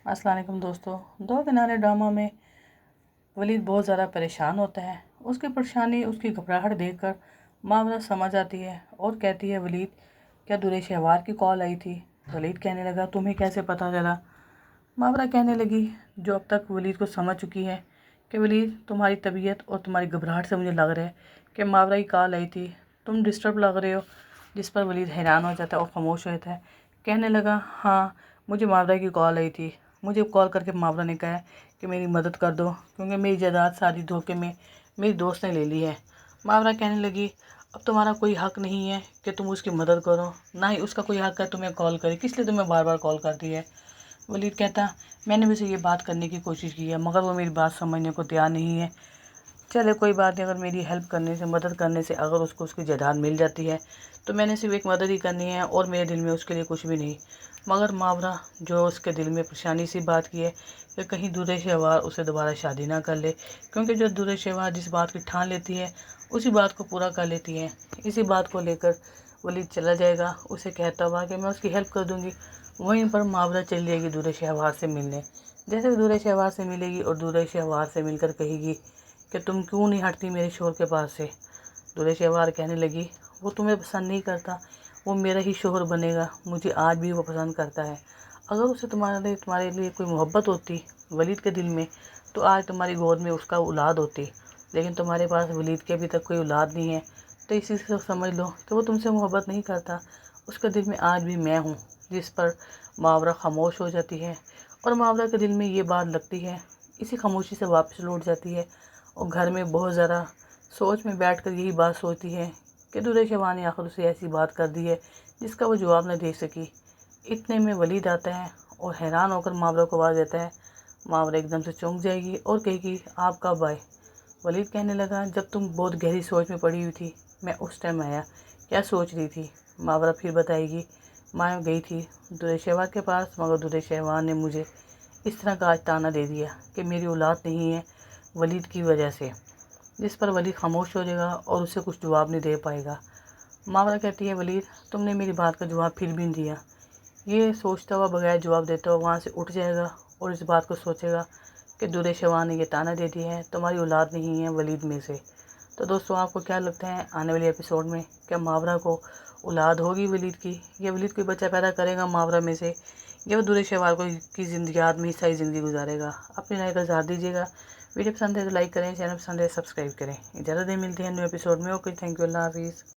अस्सलाम वालेकुम दोस्तों। दो किनारे ड्रामा में वलीद बहुत ज़्यादा परेशान होता है। उसकी परेशानी, उसकी घबराहट देखकर मावरा समझ आती है और कहती है, वलीद क्या दुरे शहवार की कॉल आई थी? वलीद कहने लगा, तुम्हें कैसे पता चला? मावरा कहने लगी, जो अब तक वलीद को समझ चुकी है कि वलीद तुम्हारी तबीयत और तुम्हारी घबराहट से मुझे लग रहा है कि मावरा की कॉल आई थी, तुम डिस्टर्ब लग रहे हो। जिस पर वलीद हैरान हो जाता है और ख़ामोश हो जाता है। कहने लगा, हाँ मुझे मावरा की कॉल आई थी। मुझे कॉल करके मावरा ने कहा कि मेरी मदद कर दो क्योंकि मेरी जायदाद सारी धोखे में मेरी दोस्त ने ले ली है। मावरा कहने लगी, अब तुम्हारा कोई हक़ नहीं है कि तुम उसकी मदद करो, ना ही उसका कोई हक़ है तुम्हें कॉल करे, किस लिए तुम्हें बार बार कॉल करती है? वलीद कहता, मैंने भी उसे ये बात करने की कोशिश की है मगर वो मेरी बात समझने को तैयार नहीं है। चले कोई बात नहीं, अगर मेरी हेल्प करने से, मदद करने से अगर उसको उसकी जायदाद मिल जाती है तो मैंने सिर्फ एक मदद ही करनी है और मेरे दिल में उसके लिए कुछ भी नहीं। मगर मावरा जो उसके दिल में परेशानी सी बात की है कि कहीं दूल्हे शहवार उसे दोबारा शादी ना कर ले, क्योंकि जो दूल्हे शहवार जिस बात की ठान लेती है उसी बात को पूरा कर लेती है। इसी बात को लेकर वलीद चला जाएगा, उसे कहता हुआ कि मैं उसकी हेल्प कर दूँगी। वहीं पर मावरा चली जाएगी दूल्हे शहवार से मिलने। जैसे दूल्हे शहवार से मिलेगी और दूल्हे शहवार से मिलकर कहेगी कि तुम क्यों नहीं हटती मेरे शोहर के पास से? दूल्हे शहवार कहने लगी, वो तुम्हें पसंद नहीं करता, वो मेरा ही शोहर बनेगा, मुझे आज भी वो पसंद करता है। अगर उसे तुम्हारे लिए कोई मोहब्बत होती वलीद के दिल में तो आज तुम्हारी गोद में उसका औलाद होती, लेकिन तुम्हारे पास वलीद के अभी तक कोई औलाद नहीं है, तो इसी से समझ लो कि वो तुमसे मोहब्बत नहीं करता। उसके दिल में आज भी मैं हूँ। जिस पर मावरा खामोश हो जाती है और मावरा के दिल में ये बात लगती है, इसी खामोशी से वापस लौट जाती है और घर में बहुत ज़्यादा सोच में बैठकर यही बात सोचती है कि दूल्हे शहवार ने आखिर उसे ऐसी बात कर दी है जिसका वो जवाब न दे सकी। इतने में वलीद आता है और हैरान होकर मावरा को आवाज़ देता है। मावरा एकदम से चौंक जाएगी और कहेगी, आप कब आए? वलीद कहने लगा, जब तुम बहुत गहरी सोच में पड़ी हुई थी मैं उस टाइम आया। क्या सोच रही थी? मावरा फिर बताएगी, मैं गई थी दूल्हे शहवार के पास, मगर दूल्हे शहवार ने मुझे इस तरह का आज ताना दे दिया कि मेरी औलाद नहीं है वलीद की वजह से। जिस पर वलीद खामोश हो जाएगा और उसे कुछ जवाब नहीं दे पाएगा। मावरा कहती है, वलीद तुमने मेरी बात का जवाब फिर भी नहीं दिया। ये सोचता हुआ बगैर जवाब देता हुआ वहाँ से उठ जाएगा और इस बात को सोचेगा कि दूल्हे शहवार ने ये ताना दे दिया है तुम्हारी औलाद नहीं है वलीद में से। तो दोस्तों, आपको क्या लगता है आने वाले एपिसोड में क्या मावरा को औलाद होगी वलीद की, या वलीद कोई बच्चा पैदा करेगा मावरा में से, या वो दूल्हे शहवार को की ज़िंदगी याद में ही सारी ज़िंदगी गुजारेगा? अपनी राय का इज़हार दीजिएगा। वीडियो पसंद है तो लाइक करें, चैनल पसंद है सब्सक्राइब करें। इजाज़त दें, मिलते हैं न्यू एपिसोड में। ओके, थैंक यू, अल्लाह हाफिज़।